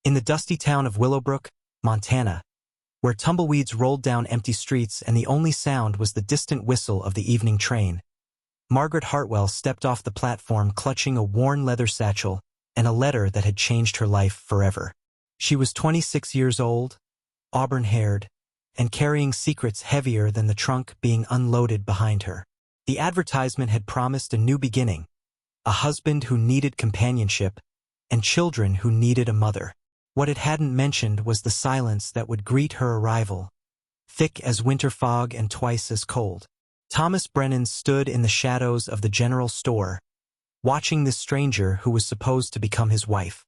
In the dusty town of Willowbrook, Montana, where tumbleweeds rolled down empty streets and the only sound was the distant whistle of the evening train, Margaret Hartwell stepped off the platform clutching a worn leather satchel and a letter that had changed her life forever. She was 26 years old, auburn-haired, and carrying secrets heavier than the trunk being unloaded behind her. The advertisement had promised a new beginning, a husband who needed companionship, and children who needed a mother. What it hadn't mentioned was the silence that would greet her arrival, thick as winter fog and twice as cold. Thomas Brennan stood in the shadows of the general store, watching this stranger who was supposed to become his wife.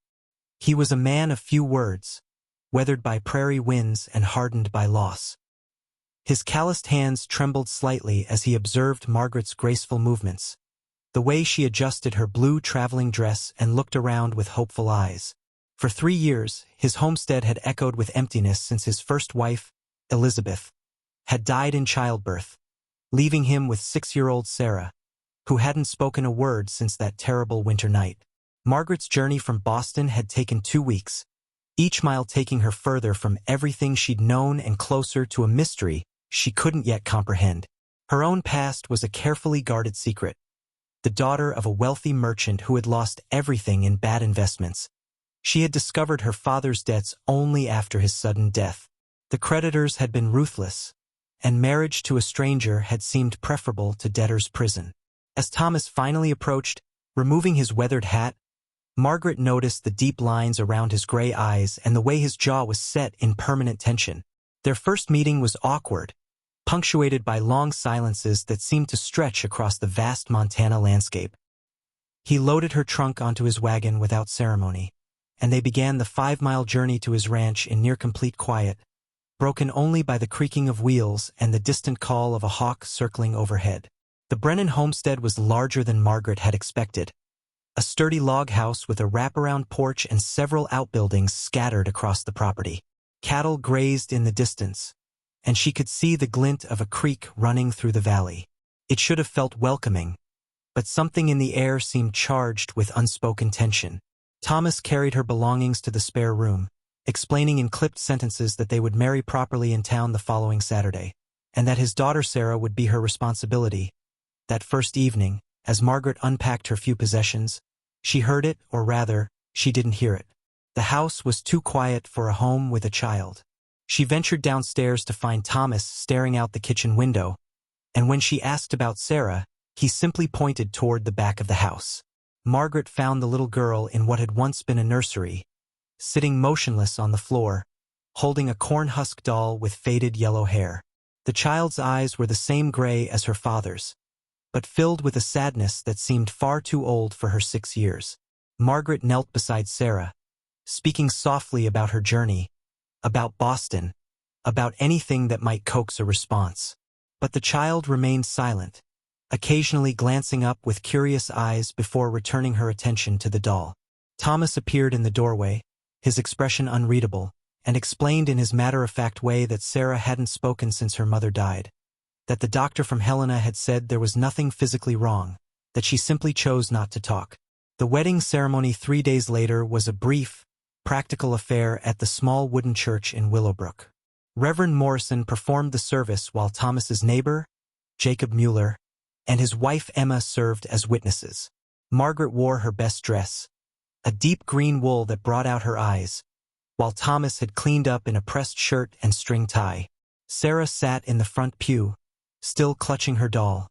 He was a man of few words, weathered by prairie winds and hardened by loss. His calloused hands trembled slightly as he observed Margaret's graceful movements, the way she adjusted her blue traveling dress and looked around with hopeful eyes. For 3 years, his homestead had echoed with emptiness since his first wife, Elizabeth, had died in childbirth, leaving him with 6-year-old Sarah, who hadn't spoken a word since that terrible winter night. Margaret's journey from Boston had taken 2 weeks, each mile taking her further from everything she'd known and closer to a mystery she couldn't yet comprehend. Her own past was a carefully guarded secret, the daughter of a wealthy merchant who had lost everything in bad investments. She had discovered her father's debts only after his sudden death. The creditors had been ruthless, and marriage to a stranger had seemed preferable to debtor's prison. As Thomas finally approached, removing his weathered hat, Margaret noticed the deep lines around his gray eyes and the way his jaw was set in permanent tension. Their first meeting was awkward, punctuated by long silences that seemed to stretch across the vast Montana landscape. He loaded her trunk onto his wagon without ceremony, and they began the 5-mile journey to his ranch in near-complete quiet, broken only by the creaking of wheels and the distant call of a hawk circling overhead. The Brennan homestead was larger than Margaret had expected, a sturdy log house with a wraparound porch and several outbuildings scattered across the property. Cattle grazed in the distance, and she could see the glint of a creek running through the valley. It should have felt welcoming, but something in the air seemed charged with unspoken tension. Thomas carried her belongings to the spare room, explaining in clipped sentences that they would marry properly in town the following Saturday, and that his daughter Sarah would be her responsibility. That first evening, as Margaret unpacked her few possessions, she heard it, or rather, she didn't hear it. The house was too quiet for a home with a child. She ventured downstairs to find Thomas staring out the kitchen window, and when she asked about Sarah, he simply pointed toward the back of the house. Margaret found the little girl in what had once been a nursery, sitting motionless on the floor, holding a corn-husk doll with faded yellow hair. The child's eyes were the same gray as her father's, but filled with a sadness that seemed far too old for her 6 years. Margaret knelt beside Sarah, speaking softly about her journey, about Boston, about anything that might coax a response. But the child remained silent, occasionally glancing up with curious eyes before returning her attention to the doll. Thomas appeared in the doorway, his expression unreadable, and explained in his matter-of-fact way that Sarah hadn't spoken since her mother died, that the doctor from Helena had said there was nothing physically wrong, that she simply chose not to talk. The wedding ceremony 3 days later was a brief, practical affair at the small wooden church in Willowbrook. Reverend Morrison performed the service while Thomas's neighbor, Jacob Mueller, and his wife Emma served as witnesses. Margaret wore her best dress, a deep green wool that brought out her eyes, while Thomas had cleaned up in a pressed shirt and string tie. Sarah sat in the front pew, still clutching her doll,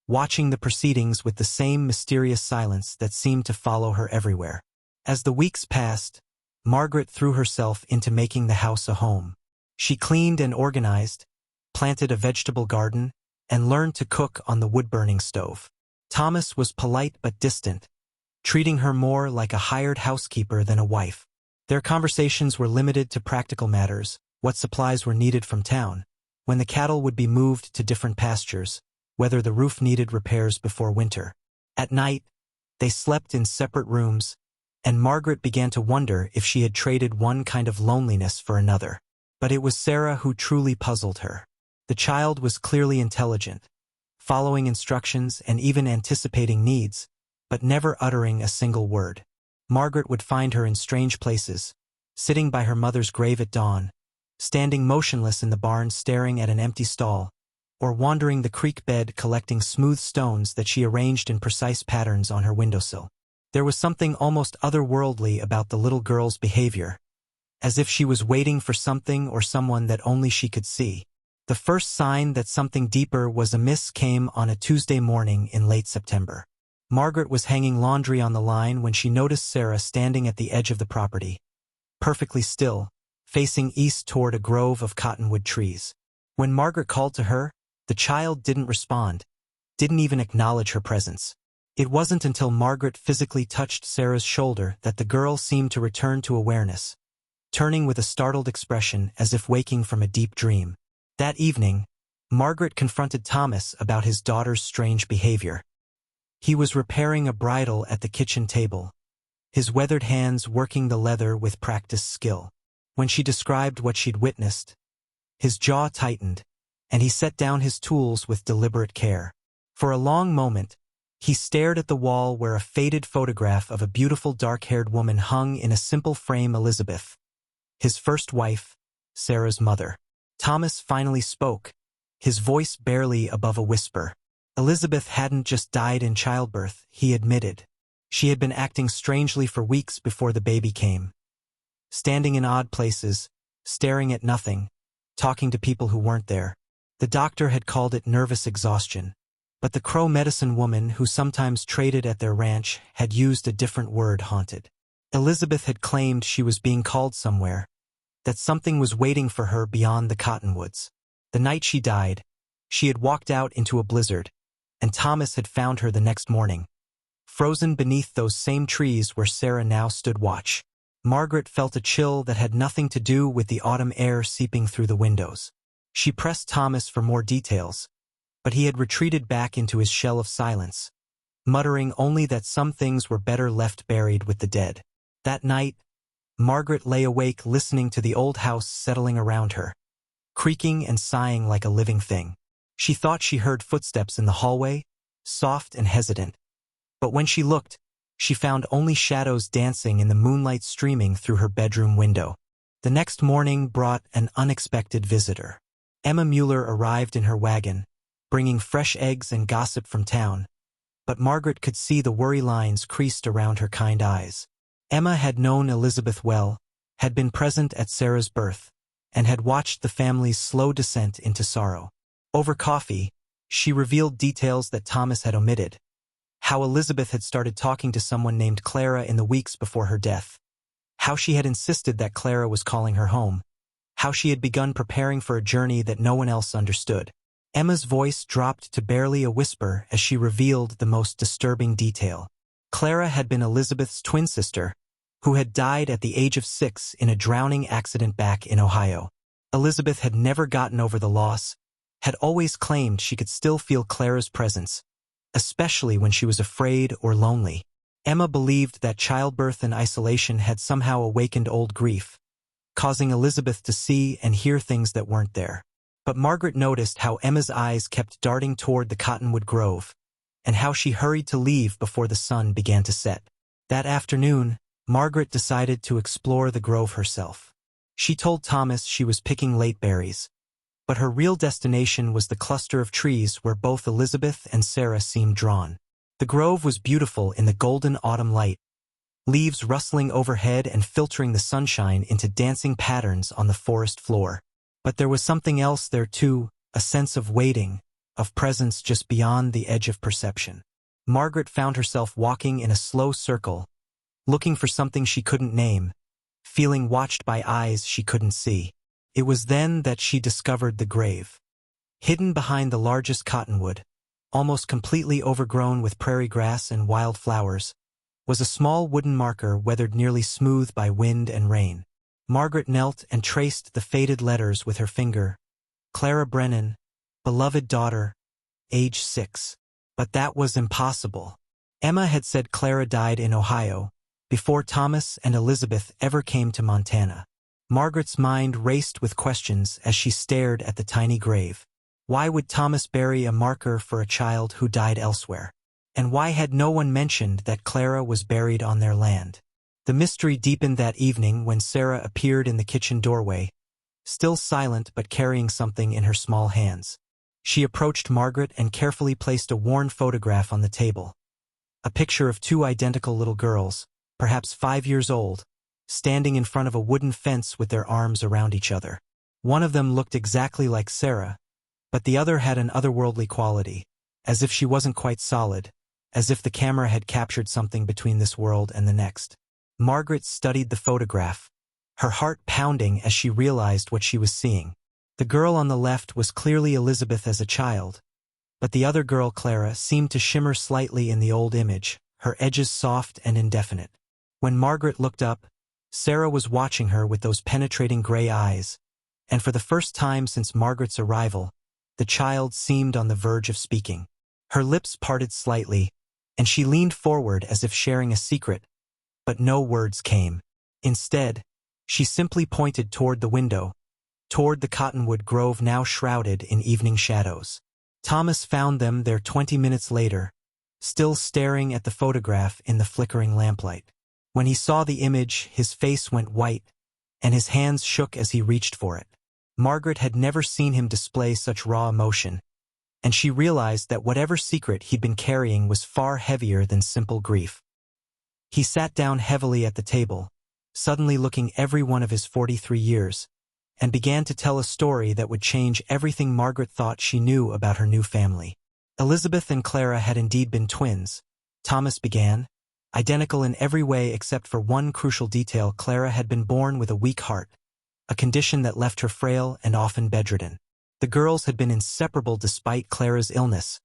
watching the proceedings with the same mysterious silence that seemed to follow her everywhere. As the weeks passed, Margaret threw herself into making the house a home. She cleaned and organized, planted a vegetable garden, and learned to cook on the wood-burning stove. Thomas was polite but distant, treating her more like a hired housekeeper than a wife. Their conversations were limited to practical matters, what supplies were needed from town, when the cattle would be moved to different pastures, whether the roof needed repairs before winter. At night, they slept in separate rooms, and Margaret began to wonder if she had traded one kind of loneliness for another. But it was Sarah who truly puzzled her. The child was clearly intelligent, following instructions and even anticipating needs, but never uttering a single word. Margaret would find her in strange places, sitting by her mother's grave at dawn, standing motionless in the barn staring at an empty stall, or wandering the creek bed collecting smooth stones that she arranged in precise patterns on her windowsill. There was something almost otherworldly about the little girl's behavior, as if she was waiting for something or someone that only she could see. The first sign that something deeper was amiss came on a Tuesday morning in late September. Margaret was hanging laundry on the line when she noticed Sarah standing at the edge of the property, perfectly still, facing east toward a grove of cottonwood trees. When Margaret called to her, the child didn't respond, didn't even acknowledge her presence. It wasn't until Margaret physically touched Sarah's shoulder that the girl seemed to return to awareness, turning with a startled expression as if waking from a deep dream. That evening, Margaret confronted Thomas about his daughter's strange behavior. He was repairing a bridle at the kitchen table, his weathered hands working the leather with practiced skill. When she described what she'd witnessed, his jaw tightened, and he set down his tools with deliberate care. For a long moment, he stared at the wall where a faded photograph of a beautiful dark-haired woman hung in a simple frame. Elizabeth, his first wife, Sarah's mother. Thomas finally spoke, his voice barely above a whisper. Elizabeth hadn't just died in childbirth, he admitted. She had been acting strangely for weeks before the baby came. Standing in odd places, staring at nothing, talking to people who weren't there. The doctor had called it nervous exhaustion, but the Crow medicine woman who sometimes traded at their ranch had used a different word: haunted. Elizabeth had claimed she was being called somewhere, that something was waiting for her beyond the cottonwoods. The night she died, she had walked out into a blizzard, and Thomas had found her the next morning, frozen beneath those same trees where Sarah now stood watch. Margaret felt a chill that had nothing to do with the autumn air seeping through the windows. She pressed Thomas for more details, but he had retreated back into his shell of silence, muttering only that some things were better left buried with the dead. That night, Margaret lay awake listening to the old house settling around her, creaking and sighing like a living thing. She thought she heard footsteps in the hallway, soft and hesitant, but when she looked, she found only shadows dancing in the moonlight streaming through her bedroom window. The next morning brought an unexpected visitor. Emma Mueller arrived in her wagon, bringing fresh eggs and gossip from town, but Margaret could see the worry lines creased around her kind eyes. Emma had known Elizabeth well, had been present at Sarah's birth, and had watched the family's slow descent into sorrow. Over coffee, she revealed details that Thomas had omitted: how Elizabeth had started talking to someone named Clara in the weeks before her death, how she had insisted that Clara was calling her home, how she had begun preparing for a journey that no one else understood. Emma's voice dropped to barely a whisper as she revealed the most disturbing detail. Clara had been Elizabeth's twin sister, who had died at the age of 6 in a drowning accident back in Ohio. Elizabeth had never gotten over the loss, had always claimed she could still feel Clara's presence, especially when she was afraid or lonely. Emma believed that childbirth and isolation had somehow awakened old grief, causing Elizabeth to see and hear things that weren't there. But Margaret noticed how Emma's eyes kept darting toward the cottonwood grove, and how she hurried to leave before the sun began to set. That afternoon, Margaret decided to explore the grove herself. She told Thomas she was picking late berries, but her real destination was the cluster of trees where both Elizabeth and Sarah seemed drawn. The grove was beautiful in the golden autumn light, leaves rustling overhead and filtering the sunshine into dancing patterns on the forest floor. But there was something else there too, a sense of waiting, of presence just beyond the edge of perception. Margaret found herself walking in a slow circle, looking for something she couldn't name, feeling watched by eyes she couldn't see. It was then that she discovered the grave. Hidden behind the largest cottonwood, almost completely overgrown with prairie grass and wild flowers, was a small wooden marker weathered nearly smooth by wind and rain. Margaret knelt and traced the faded letters with her finger. Clara Brennan, beloved daughter, age 6. But that was impossible. Emma had said Clara died in Ohio, before Thomas and Elizabeth ever came to Montana. Margaret's mind raced with questions as she stared at the tiny grave. Why would Thomas bury a marker for a child who died elsewhere? And why had no one mentioned that Clara was buried on their land? The mystery deepened that evening when Sarah appeared in the kitchen doorway, still silent but carrying something in her small hands. She approached Margaret and carefully placed a worn photograph on the table. A picture of two identical little girls, perhaps 5 years old, standing in front of a wooden fence with their arms around each other. One of them looked exactly like Sarah, but the other had an otherworldly quality, as if she wasn't quite solid, as if the camera had captured something between this world and the next. Margaret studied the photograph, her heart pounding as she realized what she was seeing. The girl on the left was clearly Elizabeth as a child, but the other girl, Clara, seemed to shimmer slightly in the old image, her edges soft and indefinite. When Margaret looked up, Sarah was watching her with those penetrating gray eyes, and for the first time since Margaret's arrival, the child seemed on the verge of speaking. Her lips parted slightly, and she leaned forward as if sharing a secret, but no words came. Instead, she simply pointed toward the window, toward the cottonwood grove now shrouded in evening shadows. Thomas found them there 20 minutes later, still staring at the photograph in the flickering lamplight. When he saw the image, his face went white, and his hands shook as he reached for it. Margaret had never seen him display such raw emotion, and she realized that whatever secret he'd been carrying was far heavier than simple grief. He sat down heavily at the table, suddenly looking every one of his 43 years, and began to tell a story that would change everything Margaret thought she knew about her new family. Elizabeth and Clara had indeed been twins, Thomas began. Identical in every way except for one crucial detail: Clara had been born with a weak heart, a condition that left her frail and often bedridden. The girls had been inseparable despite Clara's illness,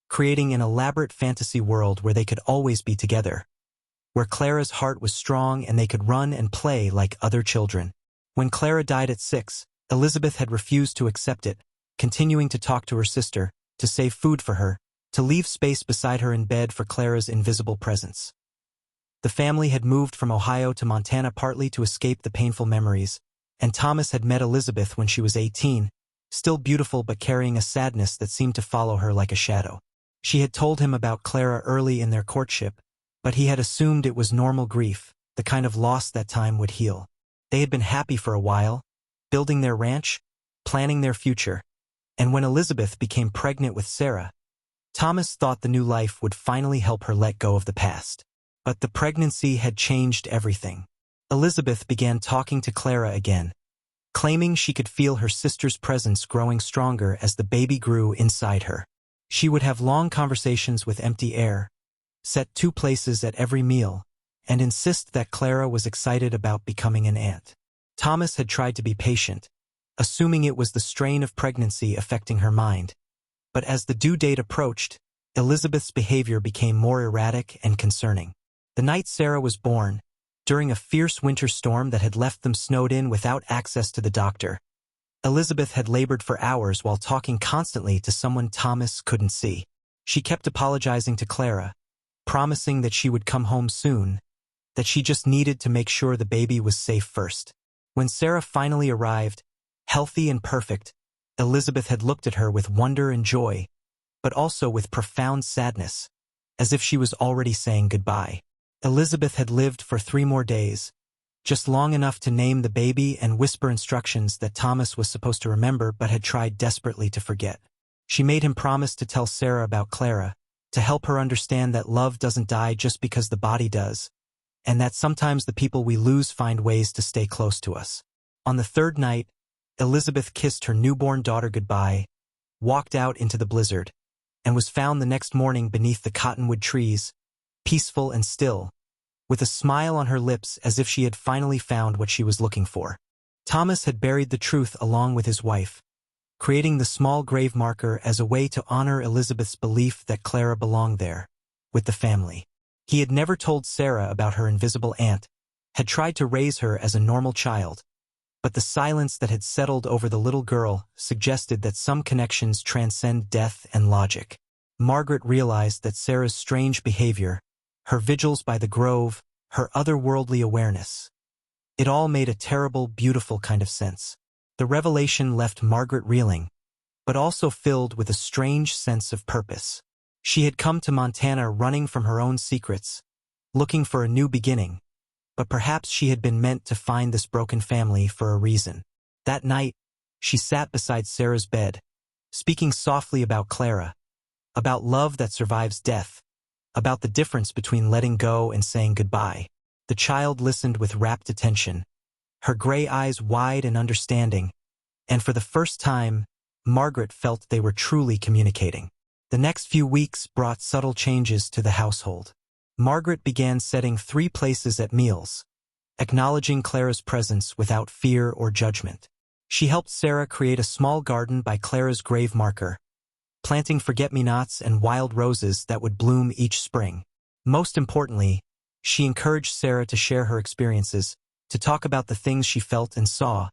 creating an elaborate fantasy world where they could always be together, where Clara's heart was strong and they could run and play like other children. When Clara died at 6, Elizabeth had refused to accept it, continuing to talk to her sister, to save food for her, to leave space beside her in bed for Clara's invisible presence. The family had moved from Ohio to Montana partly to escape the painful memories, and Thomas had met Elizabeth when she was 18, still beautiful but carrying a sadness that seemed to follow her like a shadow. She had told him about Clara early in their courtship, but he had assumed it was normal grief, the kind of loss that time would heal. They had been happy for a while, building their ranch, planning their future, and when Elizabeth became pregnant with Sarah, Thomas thought the new life would finally help her let go of the past. But the pregnancy had changed everything. Elizabeth began talking to Clara again, claiming she could feel her sister's presence growing stronger as the baby grew inside her. She would have long conversations with empty air, set 2 places at every meal, and insist that Clara was excited about becoming an aunt. Thomas had tried to be patient, assuming it was the strain of pregnancy affecting her mind. But as the due date approached, Elizabeth's behavior became more erratic and concerning. The night Sarah was born, during a fierce winter storm that had left them snowed in without access to the doctor, Elizabeth had labored for hours while talking constantly to someone Thomas couldn't see. She kept apologizing to Clara, promising that she would come home soon, that she just needed to make sure the baby was safe first. When Sarah finally arrived, healthy and perfect, Elizabeth had looked at her with wonder and joy, but also with profound sadness, as if she was already saying goodbye. Elizabeth had lived for 3 more days, just long enough to name the baby and whisper instructions that Thomas was supposed to remember but had tried desperately to forget. She made him promise to tell Sarah about Clara, to help her understand that love doesn't die just because the body does, and that sometimes the people we lose find ways to stay close to us. On the 3rd night, Elizabeth kissed her newborn daughter goodbye, walked out into the blizzard, and was found the next morning beneath the cottonwood trees, peaceful and still, with a smile on her lips as if she had finally found what she was looking for. Thomas had buried the truth along with his wife, creating the small grave marker as a way to honor Elizabeth's belief that Clara belonged there, with the family. He had never told Sarah about her invisible aunt, had tried to raise her as a normal child, but the silence that had settled over the little girl suggested that some connections transcend death and logic. Margaret realized that Sarah's strange behavior, her vigils by the grove, her otherworldly awareness, it all made a terrible, beautiful kind of sense. The revelation left Margaret reeling, but also filled with a strange sense of purpose. She had come to Montana running from her own secrets, looking for a new beginning, but perhaps she had been meant to find this broken family for a reason. That night, she sat beside Sarah's bed, speaking softly about Clara, about love that survives death, about the difference between letting go and saying goodbye. The child listened with rapt attention, her gray eyes wide and understanding, and for the first time, Margaret felt they were truly communicating. The next few weeks brought subtle changes to the household. Margaret began setting 3 places at meals, acknowledging Clara's presence without fear or judgment. She helped Sarah create a small garden by Clara's grave marker, planting forget-me-nots and wild roses that would bloom each spring. Most importantly, she encouraged Sarah to share her experiences, to talk about the things she felt and saw,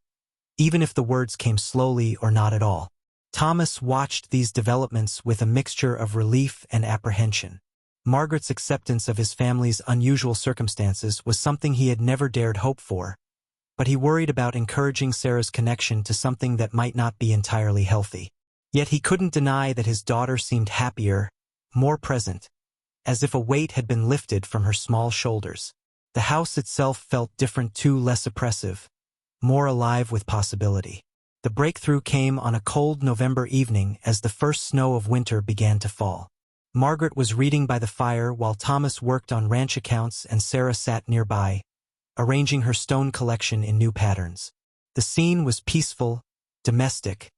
even if the words came slowly or not at all. Thomas watched these developments with a mixture of relief and apprehension. Margaret's acceptance of his family's unusual circumstances was something he had never dared hope for, but he worried about encouraging Sarah's connection to something that might not be entirely healthy. Yet he couldn't deny that his daughter seemed happier, more present, as if a weight had been lifted from her small shoulders. The house itself felt different too, less oppressive, more alive with possibility. The breakthrough came on a cold November evening as the first snow of winter began to fall. Margaret was reading by the fire while Thomas worked on ranch accounts and Sarah sat nearby, arranging her stone collection in new patterns. The scene was peaceful, domestic,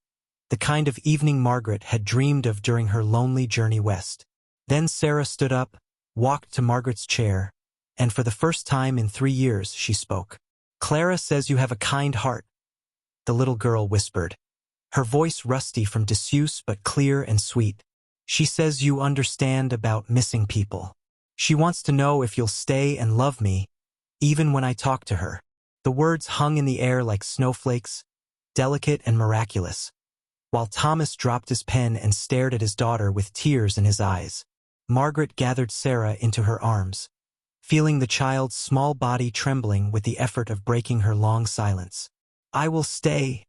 the kind of evening Margaret had dreamed of during her lonely journey west. Then Sarah stood up, walked to Margaret's chair, and for the first time in 3 years she spoke. "Clara says you have a kind heart," the little girl whispered, her voice rusty from disuse but clear and sweet. "She says you understand about missing people. She wants to know if you'll stay and love me, even when I talk to her." The words hung in the air like snowflakes, delicate and miraculous, while Thomas dropped his pen and stared at his daughter with tears in his eyes. Margaret gathered Sarah into her arms, feeling the child's small body trembling with the effort of breaking her long silence. "I will stay,"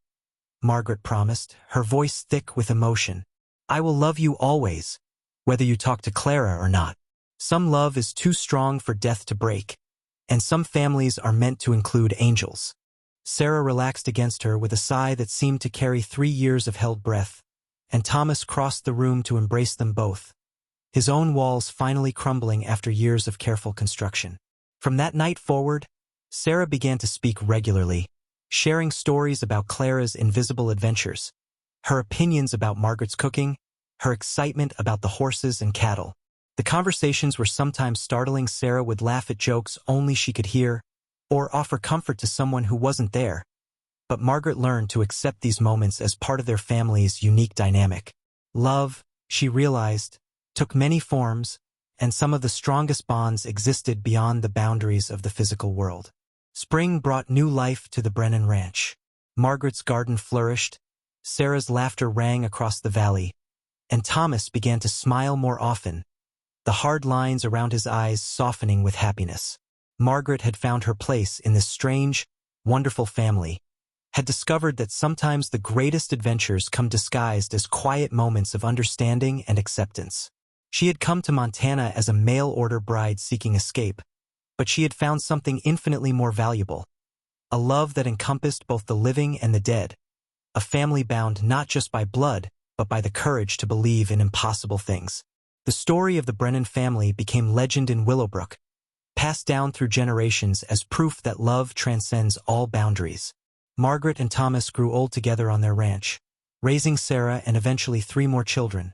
Margaret promised, her voice thick with emotion. "I will love you always, whether you talk to Clara or not. Some love is too strong for death to break, and some families are meant to include angels." Sarah relaxed against her with a sigh that seemed to carry 3 years of held breath, and Thomas crossed the room to embrace them both, his own walls finally crumbling after years of careful construction. From that night forward, Sarah began to speak regularly, sharing stories about Clara's invisible adventures, her opinions about Margaret's cooking, her excitement about the horses and cattle. The conversations were sometimes startling. Sarah would laugh at jokes only she could hear, or offer comfort to someone who wasn't there. But Margaret learned to accept these moments as part of their family's unique dynamic. Love, she realized, took many forms, and some of the strongest bonds existed beyond the boundaries of the physical world. Spring brought new life to the Brennan Ranch. Margaret's garden flourished, Sarah's laughter rang across the valley, and Thomas began to smile more often, the hard lines around his eyes softening with happiness. Margaret had found her place in this strange, wonderful family, had discovered that sometimes the greatest adventures come disguised as quiet moments of understanding and acceptance. She had come to Montana as a mail-order bride seeking escape, but she had found something infinitely more valuable, a love that encompassed both the living and the dead, a family bound not just by blood, but by the courage to believe in impossible things. The story of the Brennan family became legend in Willowbrook, passed down through generations as proof that love transcends all boundaries. Margaret and Thomas grew old together on their ranch, raising Sarah and eventually 3 more children,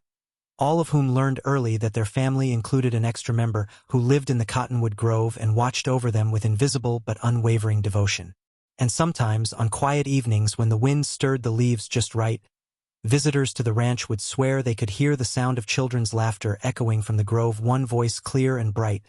all of whom learned early that their family included an extra member who lived in the Cottonwood Grove and watched over them with invisible but unwavering devotion. And sometimes, on quiet evenings when the wind stirred the leaves just right, visitors to the ranch would swear they could hear the sound of children's laughter echoing from the grove, one voice clear and bright,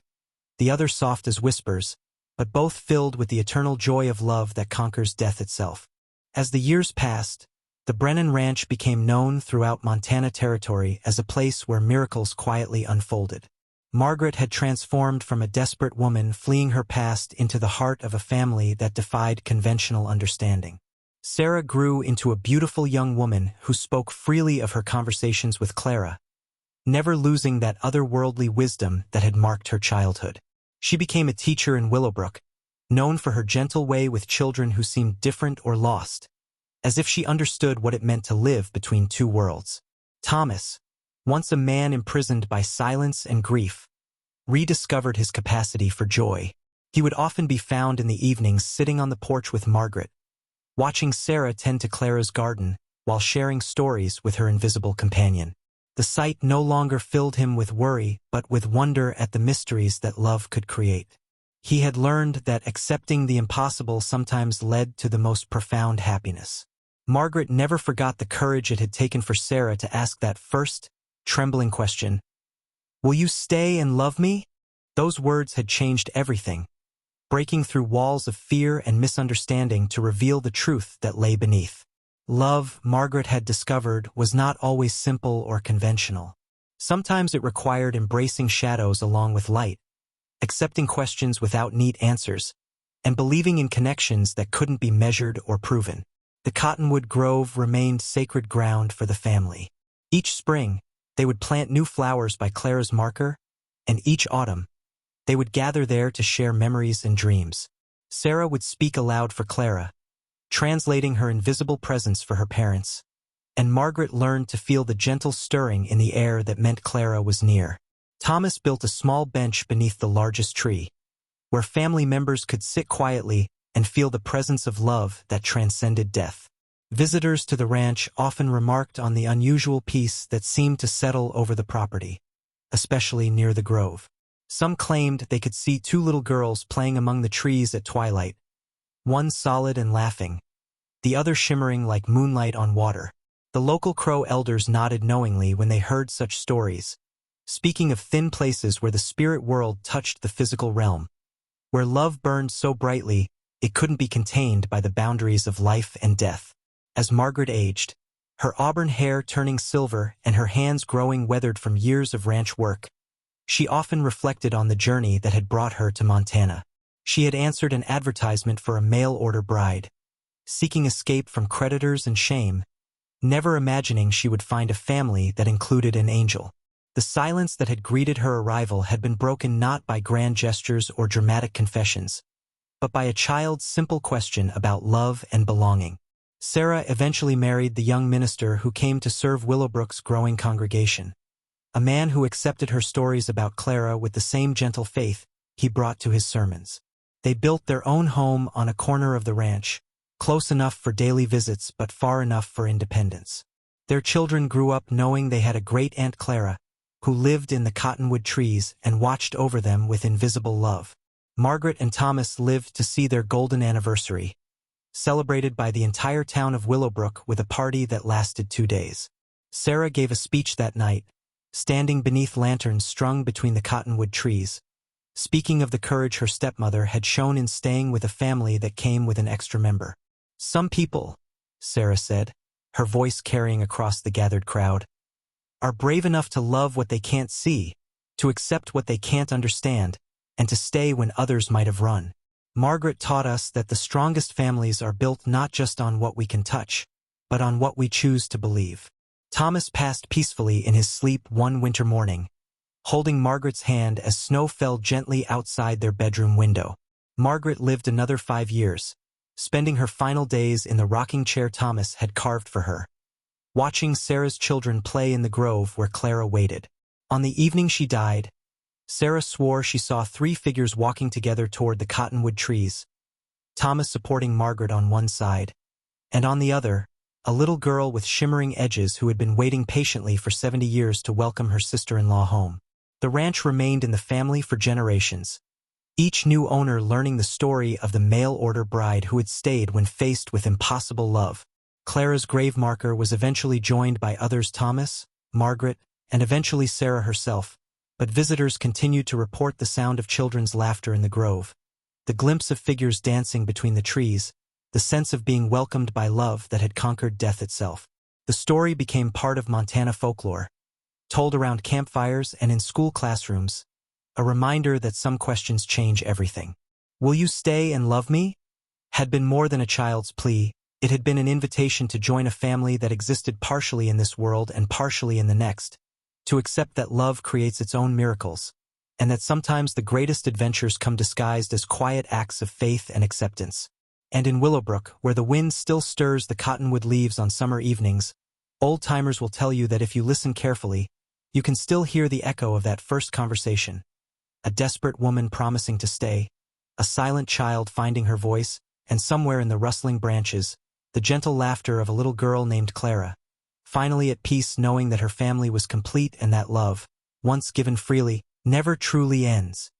the other soft as whispers, but both filled with the eternal joy of love that conquers death itself. As the years passed, the Brennan Ranch became known throughout Montana Territory as a place where miracles quietly unfolded. Margaret had transformed from a desperate woman fleeing her past into the heart of a family that defied conventional understanding. Sarah grew into a beautiful young woman who spoke freely of her conversations with Clara, never losing that otherworldly wisdom that had marked her childhood. She became a teacher in Willowbrook, known for her gentle way with children who seemed different or lost, as if she understood what it meant to live between two worlds. Thomas, once a man imprisoned by silence and grief, rediscovered his capacity for joy. He would often be found in the evenings sitting on the porch with Margaret, watching Sarah tend to Clara's garden while sharing stories with her invisible companion. The sight no longer filled him with worry but with wonder at the mysteries that love could create. He had learned that accepting the impossible sometimes led to the most profound happiness. Margaret never forgot the courage it had taken for Sarah to ask that first, trembling question, "Will you stay and love me?" Those words had changed everything, breaking through walls of fear and misunderstanding to reveal the truth that lay beneath. Love, Margaret had discovered, was not always simple or conventional. Sometimes it required embracing shadows along with light, accepting questions without neat answers, and believing in connections that couldn't be measured or proven. The Cottonwood Grove remained sacred ground for the family. Each spring, they would plant new flowers by Clara's marker, and each autumn, they would gather there to share memories and dreams. Sarah would speak aloud for Clara, translating her invisible presence for her parents, and Margaret learned to feel the gentle stirring in the air that meant Clara was near. Thomas built a small bench beneath the largest tree, where family members could sit quietly and feel the presence of love that transcended death. Visitors to the ranch often remarked on the unusual peace that seemed to settle over the property, especially near the grove. Some claimed they could see two little girls playing among the trees at twilight, one solid and laughing, the other shimmering like moonlight on water. The local Crow elders nodded knowingly when they heard such stories, speaking of thin places where the spirit world touched the physical realm, where love burned so brightly it couldn't be contained by the boundaries of life and death. As Margaret aged, her auburn hair turning silver and her hands growing weathered from years of ranch work, she often reflected on the journey that had brought her to Montana. She had answered an advertisement for a mail-order bride, seeking escape from creditors and shame, never imagining she would find a family that included an angel. The silence that had greeted her arrival had been broken not by grand gestures or dramatic confessions, but by a child's simple question about love and belonging. Sarah eventually married the young minister who came to serve Willowbrook's growing congregation, a man who accepted her stories about Clara with the same gentle faith he brought to his sermons. They built their own home on a corner of the ranch, close enough for daily visits but far enough for independence. Their children grew up knowing they had a great Aunt Clara, who lived in the cottonwood trees and watched over them with invisible love. Margaret and Thomas lived to see their golden anniversary, celebrated by the entire town of Willowbrook with a party that lasted 2 days. Sarah gave a speech that night, standing beneath lanterns strung between the cottonwood trees, speaking of the courage her stepmother had shown in staying with a family that came with an extra member. "Some people," Sarah said, her voice carrying across the gathered crowd, "are brave enough to love what they can't see, to accept what they can't understand, and to stay when others might have run." Margaret taught us that the strongest families are built not just on what we can touch, but on what we choose to believe. Thomas passed peacefully in his sleep one winter morning, holding Margaret's hand as snow fell gently outside their bedroom window. Margaret lived another 5 years, spending her final days in the rocking chair Thomas had carved for her, watching Sarah's children play in the grove where Clara waited. On the evening she died, Sarah swore she saw 3 figures walking together toward the cottonwood trees, Thomas supporting Margaret on one side, and on the other, a little girl with shimmering edges who had been waiting patiently for 70 years to welcome her sister-in-law home. The ranch remained in the family for generations, each new owner learning the story of the mail-order bride who had stayed when faced with impossible love. Clara's grave marker was eventually joined by others, Thomas, Margaret, and eventually Sarah herself, but visitors continued to report the sound of children's laughter in the grove, the glimpse of figures dancing between the trees, the sense of being welcomed by love that had conquered death itself. The story became part of Montana folklore, told around campfires and in school classrooms, a reminder that some questions change everything. "Will you stay and love me?" had been more than a child's plea. It had been an invitation to join a family that existed partially in this world and partially in the next, to accept that love creates its own miracles, and that sometimes the greatest adventures come disguised as quiet acts of faith and acceptance. And in Willowbrook, where the wind still stirs the cottonwood leaves on summer evenings, old-timers will tell you that if you listen carefully, you can still hear the echo of that first conversation. A desperate woman promising to stay, a silent child finding her voice, and somewhere in the rustling branches, the gentle laughter of a little girl named Clara, finally at peace knowing that her family was complete and that love, once given freely, never truly ends.